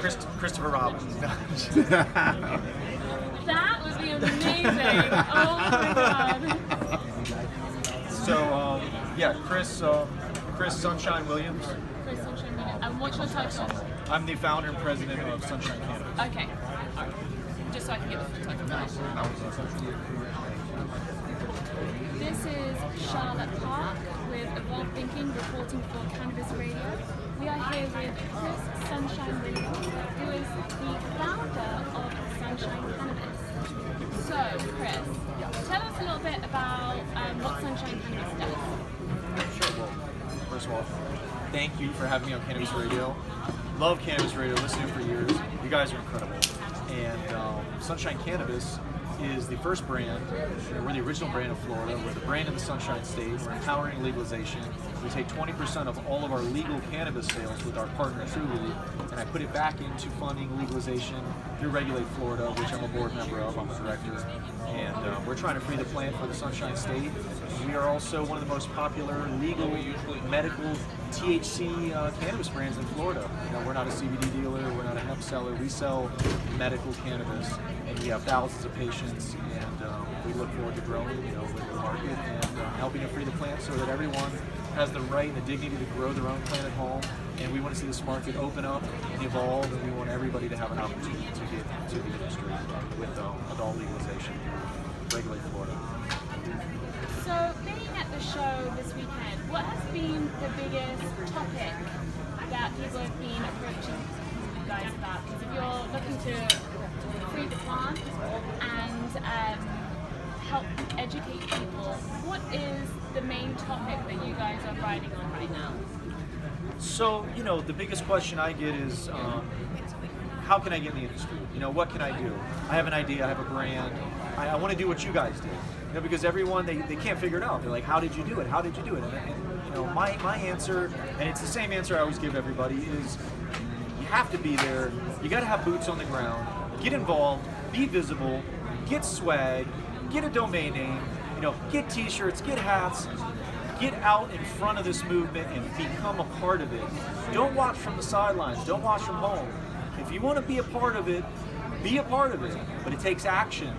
Christopher Robbins. That would be amazing. Oh my god. So Chris Sunshine Williams. Chris Sunshine Williams. And what's your title? I'm the founder and president of Sunshine Cannabis. Okay. Alright. Just so I can get the full title. This is Charlotte Park with Evolved Thinking reporting for Cannabis Radio. We are here with Chris Sunshine Williams, who is the founder of Sunshine Cannabis. So, Chris, tell us a little bit about what Sunshine Cannabis does. Sure. Well, first of all, thank you for having me on Cannabis Radio. Love Cannabis Radio, listening for years. You guys are incredible. And Sunshine Cannabis is the first brand. We're the original brand of Florida. We're the brand of the Sunshine State. We're empowering legalization. We take 20% of all of our legal cannabis sales with our partner Truly, and I put it back into funding legalization through Regulate Florida, which I'm a board member of. I'm a director, and we're trying to free the plant for the Sunshine State. We are also one of the most popular legal medical THC cannabis brands in Florida. We're not a CBD dealer. We're not a hemp seller. We sell medical cannabis, and we have thousands of patients, and we look forward to growing, with the market and helping to free the plant so that everyone has the right and the dignity to grow their own plant at home. And we want to see this market open up and evolve, and we want everybody to have an opportunity to get into the industry with adult legalization through Regulate Florida. So, being at the show this weekend, what has been the biggest topic that people have been approaching you guys about? Because if you're looking to free the plant and help educate people, what is the main topic that you guys are riding on right now? So, the biggest question I get is, how can I get in the industry? What can I do? I have an idea, I have a brand, I want to do what you guys did. Because everyone, they can't figure it out. They're like, how did you do it? How did you do it? And my answer, and it's the same answer I always give everybody, is you have to be there. You got to have boots on the ground. Get involved. Be visible. Get swag. Get a domain name. Get T-shirts. Get hats. Get out in front of this movement and become a part of it. Don't watch from the sidelines. Don't watch from home. If you want to be a part of it, be a part of it. But it takes action.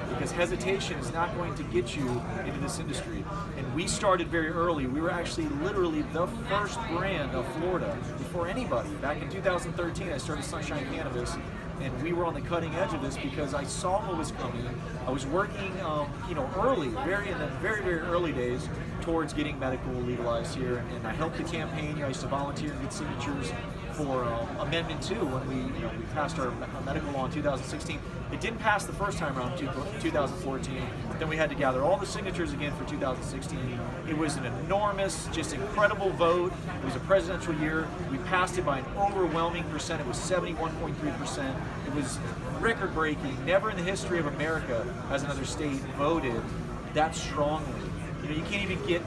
Because hesitation is not going to get you into this industry. And we started very early. We were actually literally the first brand of Florida before anybody. Back in 2013, I started Sunshine Cannabis, and we were on the cutting edge of this because I saw what was coming. I was working, early, in the very, very early days towards getting medical legalized here, and I helped the campaign. I used to volunteer and get signatures for Amendment 2 when we passed our medical law in 2016. It didn't pass the first time around, 2014. Then we had to gather all the signatures again for 2016. It was an enormous, just incredible vote. It was a presidential year. We passed it by an overwhelming percent. It was 71.3%. It was record-breaking. Never in the history of America has another state voted that strongly. You can't even get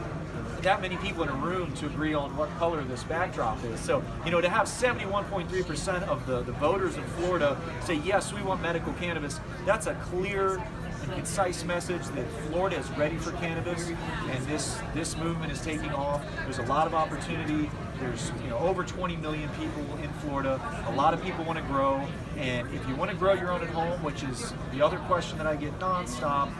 that many people in a room to agree on what color this backdrop is. So, to have 71.3% of the voters in Florida say, yes, we want medical cannabis, that's a clear and concise message that Florida is ready for cannabis, and this movement is taking off. There's a lot of opportunity. There's over 20 million people in Florida. A lot of people want to grow, and if you want to grow your own at home, which is the other question that I get nonstop,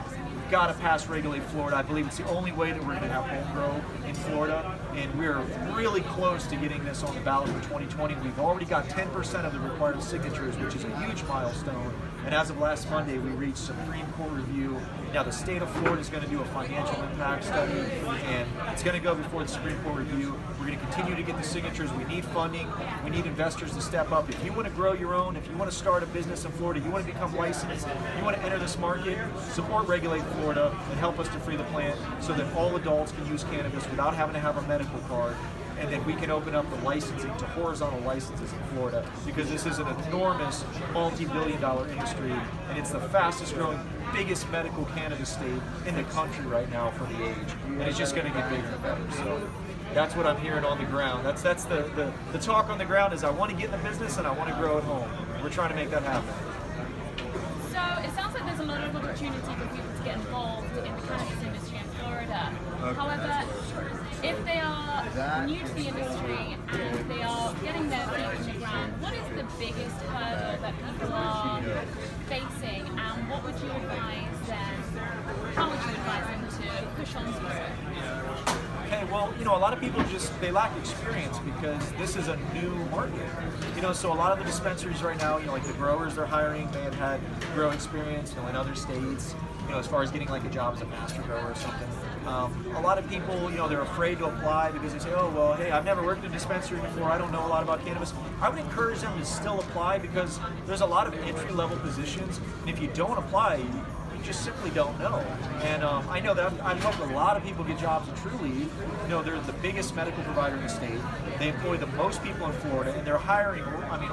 got to pass Regulate Florida. I believe it's the only way that we're going to have home grow in Florida, and we're really close to getting this on the ballot for 2020. We've already got 10% of the required signatures, which is a huge milestone, and as of last Monday, we reached Supreme Court review. Now, the state of Florida is going to do a financial impact study, and it's going to go before the Supreme Court review. We're going to continue to get the signatures. We need funding. We need investors to step up. If you want to grow your own, if you want to start a business in Florida, you want to become licensed, you want to enter this market, support Regulate Florida and help us to free the plant so that all adults can use cannabis without having to have a medical card, and then we can open up the licensing to horizontal licenses in Florida, because this is an enormous multi-billion-dollar industry, and it's the fastest growing, biggest medical cannabis state in the country right now for the age, and it's just going to get bigger and better. So that's what I'm hearing on the ground. That's the talk on the ground is I want to get in the business and I want to grow at home. We're trying to make that happen. So it sounds like there's a lot of opportunity for people to get involved in the cannabis industry in Florida. However, if they are new to the industry and they are getting their feet on the ground, what is the biggest hurdle that people are facing, and what would you advise them? How would you advise them to push on through? Okay, well, a lot of people they lack experience because this is a new market. So a lot of the dispensaries right now, like the growers they're hiring, may have had grow experience, in other states, as far as getting like a job as a master grower or something. A lot of people, they're afraid to apply because they say, oh, well, hey, I've never worked in a dispensary before, I don't know a lot about cannabis. I would encourage them to still apply because there's a lot of entry-level positions, and if you don't apply, you just simply don't know. And I know that I've helped a lot of people get jobs at Trulieve. They're the biggest medical provider in the state. They employ the most people in Florida, and they're hiring,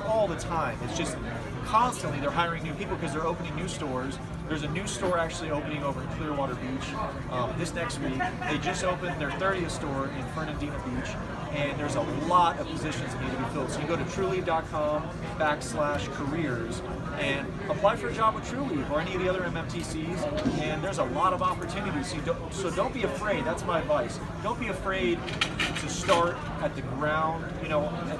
all the time. It's just constantly they're hiring new people because they're opening new stores. There's a new store actually opening over in Clearwater Beach this next week. They just opened their 30th store in Fernandina Beach, and there's a lot of positions that need to be filled. So you go to trulieve.com/careers and apply for a job with Trulieve or any of the other MMTCs, and there's a lot of opportunities. So don't be afraid. That's my advice. Don't be afraid to start at the ground,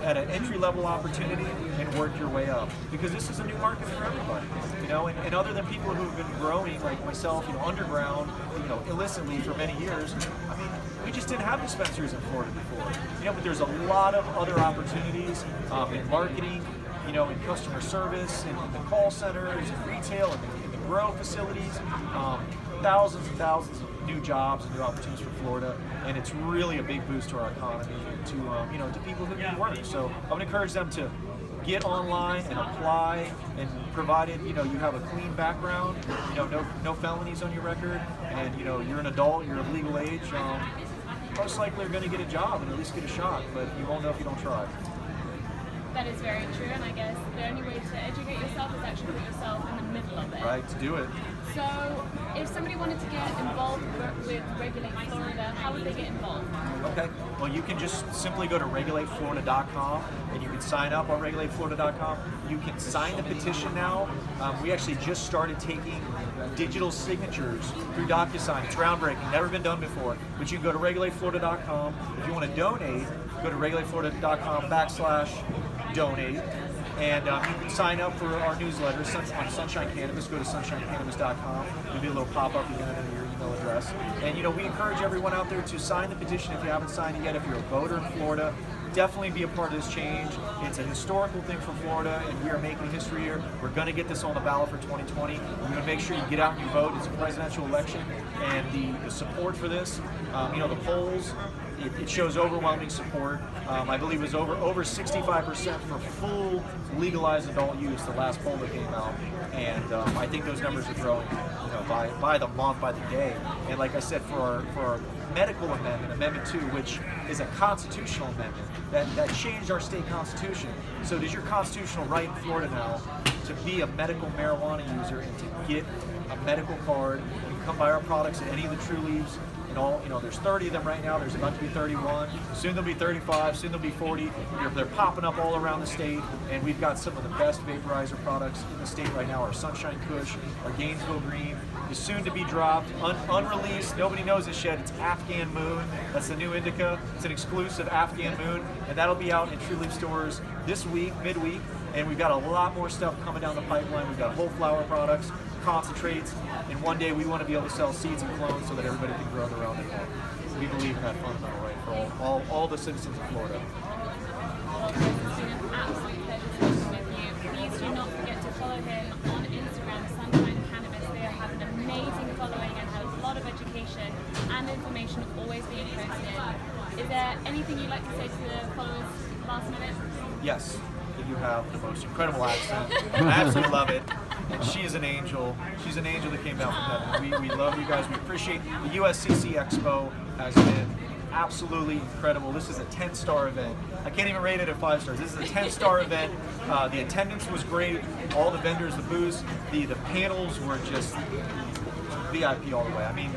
at an entry-level opportunity and work your way up, because this is a new market for everybody. And other than people who've been growing like myself, underground, illicitly for many years, we just didn't have dispensaries in Florida before. But there's a lot of other opportunities in marketing, in customer service, in the call centers, in retail, in the grow facilities, thousands and thousands of new jobs and new opportunities for Florida, and it's really a big boost to our economy and to to people who need work. So I would encourage them to get online and apply, and provided you have a clean background, no felonies on your record, and you're an adult, you're of legal age, most likely you're going to get a job and at least get a shot, but you won't know if you don't try. That is very true, and I guess the only way to educate yourself is actually put yourself in the middle of it. Right, to do it. So, if somebody wanted to get involved with Regulate Florida, how would they get involved? Okay, well, you can just simply go to regulateflorida.com, and you can sign up on regulateflorida.com. You can sign the petition now. We actually just started taking digital signatures through DocuSign. It's groundbreaking, never been done before. But you can go to regulateflorida.com. If you want to donate, go to regulateflorida.com/donate. And you can sign up for our newsletter on Sunshine Cannabis. Go to sunshinecannabis.com. There'll be a little pop-up again under your email address. And we encourage everyone out there to sign the petition if you haven't signed it yet. If you're a voter in Florida, definitely be a part of this change. It's a historical thing for Florida, and we are making history here. We're going to get this on the ballot for 2020. We're going to make sure you get out and you vote. It's a presidential election, and the support for this, the polls, it shows overwhelming support. I believe it was over 65% for full legalized adult use, the last poll that came out, and I think those numbers are growing, by the month, by the day. And like I said, for our medical amendment, Amendment 2, which is a constitutional amendment that changed our state constitution. So it is your constitutional right in Florida now to be a medical marijuana user and to get a medical card. You can come buy our products at any of the Trulieves. There's 30 of them right now. There's about to be 31. Soon there'll be 35. Soon there'll be 40. They're popping up all around the state, and we've got some of the best vaporizer products in the state right now. Our Sunshine Kush, our Gainesville Green is soon to be dropped, unreleased. Nobody knows this yet. It's Afghan Moon. That's the new indica. It's an exclusive Afghan Moon, and that'll be out in Trulieve stores this week, midweek. And we've got a lot more stuff coming down the pipeline. We've got whole flower products, concentrates, and one day we want to be able to sell seeds and clones so that everybody can grow their own at home. We believe in that fundamental right for all the citizens of Florida. Well, Chris, it's been an absolute pleasure speaking with you. Please do not forget to follow him on Instagram, Sunshine Cannabis. They have an amazing following and have a lot of education and information always being posted. Is there anything you'd like to say to the followers last minute? Yes. You have the most incredible accent. I absolutely love it. And she is an angel. She's an angel that came down from heaven. We love you guys. We appreciate the USCC Expo has been absolutely incredible. This is a 10-star event. I can't even rate it at 5 stars. This is a 10-star event. The attendance was great. All the vendors, the booths, the panels were just VIP all the way. I mean,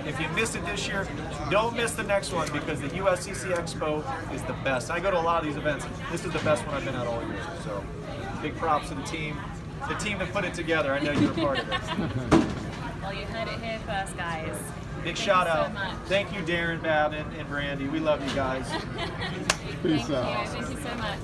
if you missed it this year, don't miss the next one, because the USCC Expo is the best. I go to a lot of these events. This is the best one I've been at all year. So big props to the team that put it together. I know you were part of it. Well, you heard it here first, guys. Big shout out. Thank you, Darren, Bab, and Brandy. We love you guys. Peace out. Thank you so much.